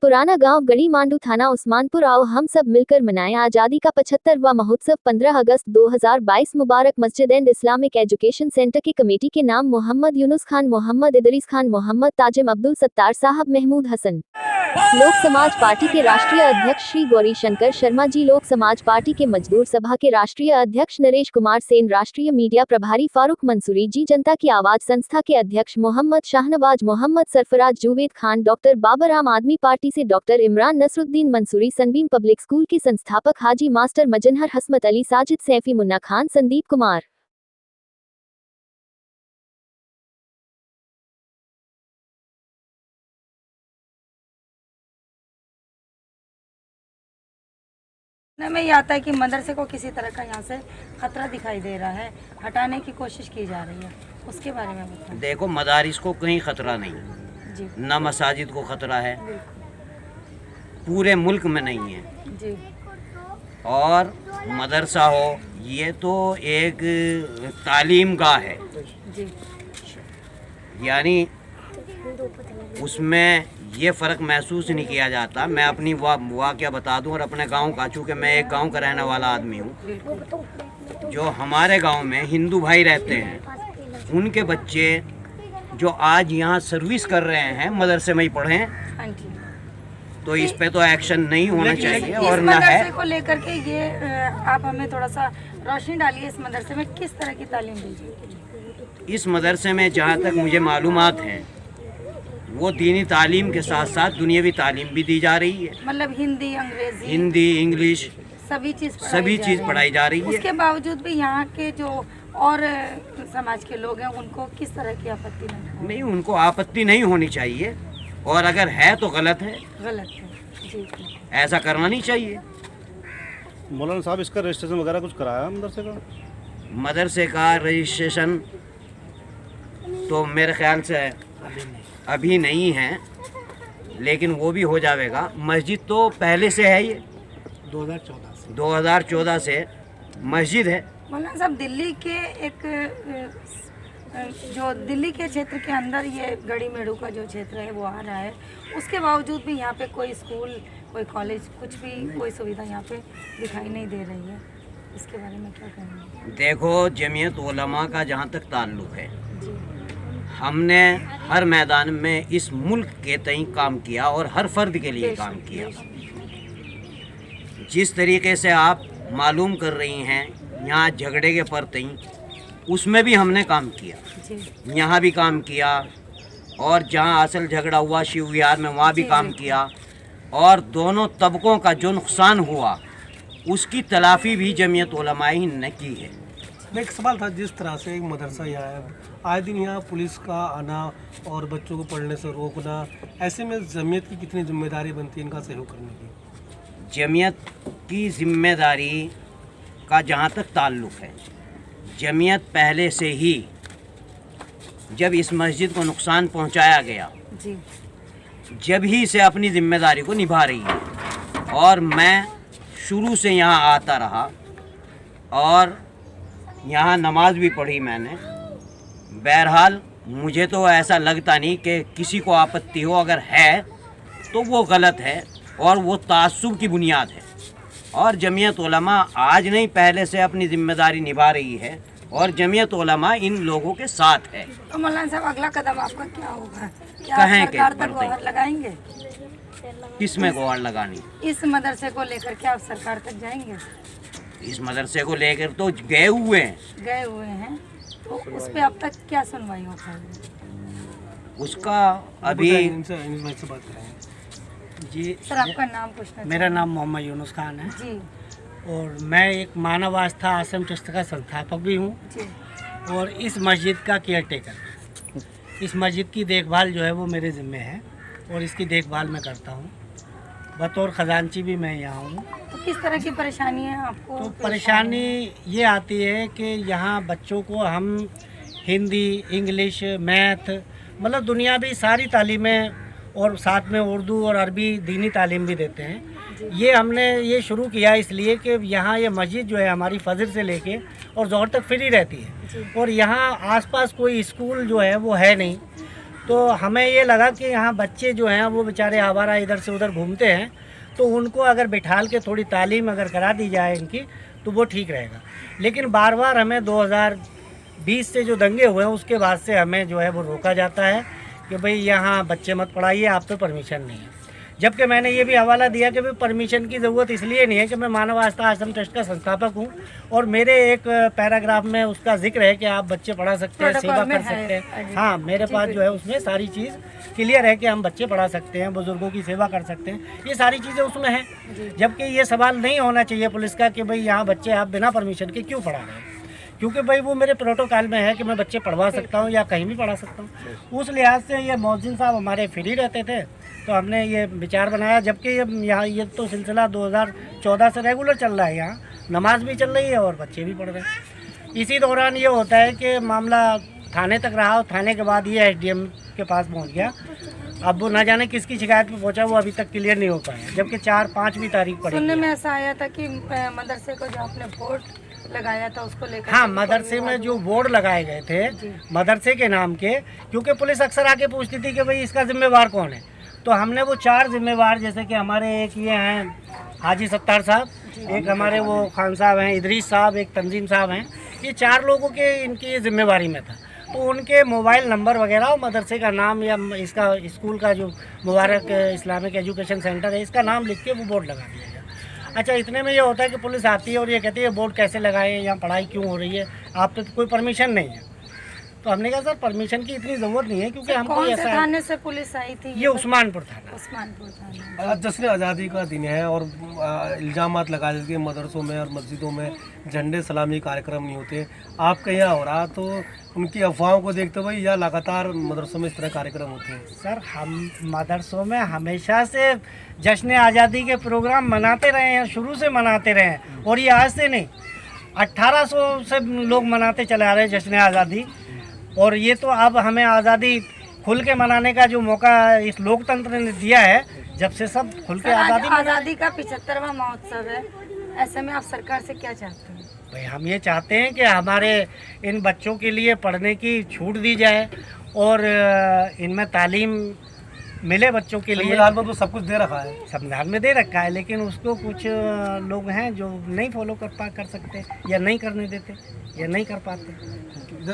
पुराना गांव गढ़ी मांडू थाना उस्मानपुर। आओ हम सब मिलकर मनाएं आज़ादी का 75वां महोत्सव। 15 अगस्त 2022 मुबारक। मस्जिद एंड इस्लामिक एजुकेशन सेंटर की कमेटी के नाम मोहम्मद यूनुस खान, मोहम्मद इदरीस खान, मोहम्मद ताजिम, अब्दुल सत्तार साहब, महमूद हसन। लोक समाज पार्टी के राष्ट्रीय अध्यक्ष श्री गौरी शंकर शर्मा जी, लोक समाज पार्टी के मजदूर सभा के राष्ट्रीय अध्यक्ष नरेश कुमार सेन, राष्ट्रीय मीडिया प्रभारी फारूक मंसूरी जी, जनता की आवाज संस्था के अध्यक्ष मोहम्मद शाहनवाज, मोहम्मद सरफराज, जुवेद खान, डॉक्टर बाबर, आम आदमी पार्टी से doctor Imran Nasruddin Mansuri, Sunbeam public school के संस्थापक हाजी मास्टर मजनहर, हसमत अली, साजिद सैफी, मुन्ना खान, संदीप कुमार। में ये आता है कि मदरसे को किसी तरह का यहाँ से खतरा दिखाई दे रहा है, हटाने की कोशिश की जा रही है, उसके बारे में बताएं। देखो, मदारिस को कहीं खतरा नहीं जी, ना मसाजिद को खतरा है, पूरे मुल्क में नहीं है जी। और मदरसा हो ये तो एक तालीम गाह है, जी, यानी उसमें ये फ़र्क महसूस नहीं किया जाता। मैं अपनी वाक़या बता दूं और अपने गांव का, चूँकि मैं एक गांव का रहने वाला आदमी हूं, जो हमारे गांव में हिंदू भाई रहते हैं, उनके बच्चे जो आज यहाँ सर्विस कर रहे हैं मदरसे में ही पढ़े हैं, हाँ जी। तो इस पे तो एक्शन नहीं होना चाहिए और इस न है। मदरसे को लेकर के ये आप हमें थोड़ा सा रोशनी डालिए, इस मदरसे में किस तरह की तालीम दी जाती है? इस मदरसे में जहाँ तक मुझे मालूमात हैं, वो दीनी तालीम के साथ साथ दुनियावी तालीम भी दी जा रही है। मतलब हिंदी, अंग्रेजी, हिंदी, इंग्लिश, सभी चीज़ पढ़ाई जा रही है। उसके बावजूद भी यहाँ के जो और समाज के लोग हैं, उनको किस तरह की आपत्ति नहीं, उनको आपत्ति नहीं होनी चाहिए, और अगर है तो गलत है, जी। ऐसा करना नहीं चाहिए। मौलाना साहब, इसका रजिस्ट्रेशन वगैरह कुछ कराया मदरसे का? मदरसे का रजिस्ट्रेशन तो मेरे ख्याल से अभी नहीं है, लेकिन वो भी हो जाएगा। मस्जिद तो पहले से है, ये 2014 से मस्जिद है। मौलाना साहब, दिल्ली के एक जो दिल्ली के क्षेत्र के अंदर ये गढ़ी मेढ़ू का जो क्षेत्र है वो आ रहा है, उसके बावजूद भी यहाँ पे कोई स्कूल, कोई कॉलेज, कुछ भी कोई सुविधा यहाँ पे दिखाई नहीं दे रही है, इसके बारे में क्या कहेंगे? देखो, जमीयत उलमा का जहाँ तक ताल्लुक़ है, जी, हमने हर मैदान में इस मुल्क के तई काम किया और हर फर्द के लिए काम किया। जिस तरीके से आप मालूम कर रही हैं यहाँ झगड़े के पर तई, उसमें भी हमने काम किया, यहाँ भी काम किया, और जहाँ असल झगड़ा हुआ शिव विहार में, वहाँ भी काम किया, और दोनों तबकों का जो नुकसान हुआ उसकी तलाफ़ी भी जमीयत उलमा ही ने की है। एक सवाल था, जिस तरह से एक मदरसा यहाँ है, आए दिन यहाँ पुलिस का आना और बच्चों को पढ़ने से रोकना, ऐसे में जमीयत की कितनी जिम्मेदारी बनती है इनका सहयोग करने की? जमीयत की जिम्मेदारी का जहाँ तक ताल्लुक़ है, जमीयत पहले से ही, जब इस मस्जिद को नुकसान पहुँचाया गया, जी, जब ही से अपनी जिम्मेदारी को निभा रही है, और मैं शुरू से यहाँ आता रहा और यहाँ नमाज भी पढ़ी मैंने। बहरहाल मुझे तो ऐसा लगता नहीं कि किसी को आपत्ति हो, अगर है तो वो गलत है और वो तासुब की बुनियाद है, और जमीयत उलमा आज नहीं पहले से अपनी जिम्मेदारी निभा रही है, और जमीयत उलमा इन लोगों के साथ है। तो मौलाना साहब, अगला कदम आपका क्या होगा? क्या कहें आप सरकार कि तक गुहार लगाएंगे? किसमें गुहार लगानी? इस मदरसे को लेकर के आप सरकार तक जाएंगे? इस मदरसे को लेकर तो गए हुए हैं, तो उस पर अब तक क्या सुनवाई हो पाई? उसका अभी इनसे बात करेंगे। जी सर, आपका नाम पूछना? मेरा नाम मोहम्मद यूनुस खान है जी, और मैं एक मानव आस्था आश्रम ट्रस्ट का संस्थापक भी हूँ जी, और इस मस्जिद का केयर टेकर। इस मस्जिद की देखभाल जो है वो मेरे ज़िम्मे है और इसकी देखभाल मैं करता हूँ। बतौर ख़जानची भी मैं यहाँ हूँ। तो किस तरह की परेशानी है आपको? तो परेशानी ये आती है कि यहाँ बच्चों को हम हिंदी, इंग्लिश, मैथ, मतलब दुनियावी सारी तालीमें, और साथ में उर्दू और अरबी दीनी तालीम भी देते हैं। ये हमने ये शुरू किया इसलिए कि यहाँ ये मस्जिद जो है हमारी फजर से लेके और ज़ोहर तक फ्री रहती है, और यहाँ आसपास कोई स्कूल जो है वो है नहीं, तो हमें ये लगा कि यहाँ बच्चे जो हैं वो बेचारे आवारा इधर से उधर घूमते हैं, तो उनको अगर बिठाल के थोड़ी तालीम अगर करा दी जाए इनकी तो वो ठीक रहेगा। लेकिन बार बार हमें 2020 से जो दंगे हुए हैं उसके बाद से हमें जो है वो रोका जाता है कि भाई यहाँ बच्चे मत पढ़ाइए, आप पे परमिशन नहीं है। जबकि मैंने ये भी हवाला दिया कि भाई परमिशन की ज़रूरत इसलिए नहीं है कि मैं मानव आस्था आश्रम ट्रस्ट का संस्थापक हूँ और मेरे एक पैराग्राफ में उसका जिक्र है कि आप बच्चे पढ़ा सकते हैं, सेवा कर सकते हैं। हाँ, मेरे पास जो है उसमें सारी चीज़ क्लियर है कि हम बच्चे पढ़ा सकते हैं, बुज़ुर्गों की सेवा कर सकते हैं, ये सारी चीज़ें उसमें हैं। जबकि ये सवाल नहीं होना चाहिए पुलिस का कि भाई यहाँ बच्चे आप बिना परमिशन के क्यों पढ़ा रहे हैं, क्योंकि भाई वो मेरे प्रोटोकॉल में है कि मैं बच्चे पढ़वा सकता हूँ या कहीं भी पढ़ा सकता हूँ। उस लिहाज से ये मौजिन साहब हमारे फ्री रहते थे, तो हमने ये विचार बनाया। जबकि यहाँ ये तो सिलसिला 2014 से रेगुलर चल रहा है, यहाँ नमाज भी चल रही है और बच्चे भी पढ़ रहे हैं। इसी दौरान ये होता है कि मामला थाने तक रहा और थाने के बाद ये एसडीएम के पास पहुँच गया। अब वो न जाने किसकी शिकायत पे पहुँचा, वो अभी तक क्लियर नहीं हो पाया, जबकि 4-5वीं तारीख पड़ी। सुनने में ऐसा आया था कि मदरसे को जो आपने बोर्ड लगाया था उसको लेकर, हाँ, मदरसे में जो बोर्ड लगाए गए थे मदरसे के नाम के, क्योंकि पुलिस अक्सर आके पूछती थी कि भाई इसका जिम्मेवार कौन है, तो हमने वो 4 जिम्मेवार, जैसे कि हमारे एक ये हैं हाजी सत्तार साहब, एक हमारे वो खान साहब हैं, इदरीस साहब, एक तंजीम साहब हैं, ये 4 लोगों के इनकी जिम्मेवारी में था। तो उनके मोबाइल नंबर वगैरह और मदरसे का नाम या इसका स्कूल का जो मुबारक इस्लामिक एजुकेशन सेंटर है इसका नाम लिख के वो बोर्ड लगा दिया गया। अच्छा, इतने में ये होता है कि पुलिस आती है और ये कहती है बोर्ड कैसे लगाए, यहाँ पढ़ाई क्यों हो रही है, आप पे तो कोई परमिशन नहीं है। तो हमने कहा सर परमिशन की इतनी ज़रूरत नहीं है, क्योंकि हमको कौन से ऐसा थाने से पुलिस आई थी? ये उस्मानपुर थाना। उस्मानपुर थाना। आज जश्न आज़ादी का दिन है और इल्ज़ामात लगाए जाते हैं मदरसों में और मस्जिदों में झंडे सलामी कार्यक्रम नहीं होते, आपके यहाँ हो रहा, तो उनकी अफवाहों को देखते हुए या लगातार मदरसों में इस तरह कार्यक्रम होते हैं? सर, हम मदरसों में हमेशा से जश्न आज़ादी के प्रोग्राम मनाते रहे हैं, शुरू से मनाते रहे हैं, और ये आज से नहीं 1800 से लोग मनाते चले आ रहे हैं जश्न आज़ादी। और ये तो अब हमें आज़ादी खुल के मनाने का जो मौका इस लोकतंत्र ने दिया है, जब से सब खुल के आज़ादी का 75वां महोत्सव है, ऐसे में आप सरकार से क्या चाहते हैं? भाई हम ये चाहते हैं कि हमारे इन बच्चों के लिए पढ़ने की छूट दी जाए और इनमें तालीम मिले बच्चों के लिए। संविधान में तो सब कुछ दे रखा है, संविधान में दे रखा है, लेकिन उसको कुछ लोग हैं जो नहीं फॉलो कर सकते या नहीं करने देते या नहीं कर पाते।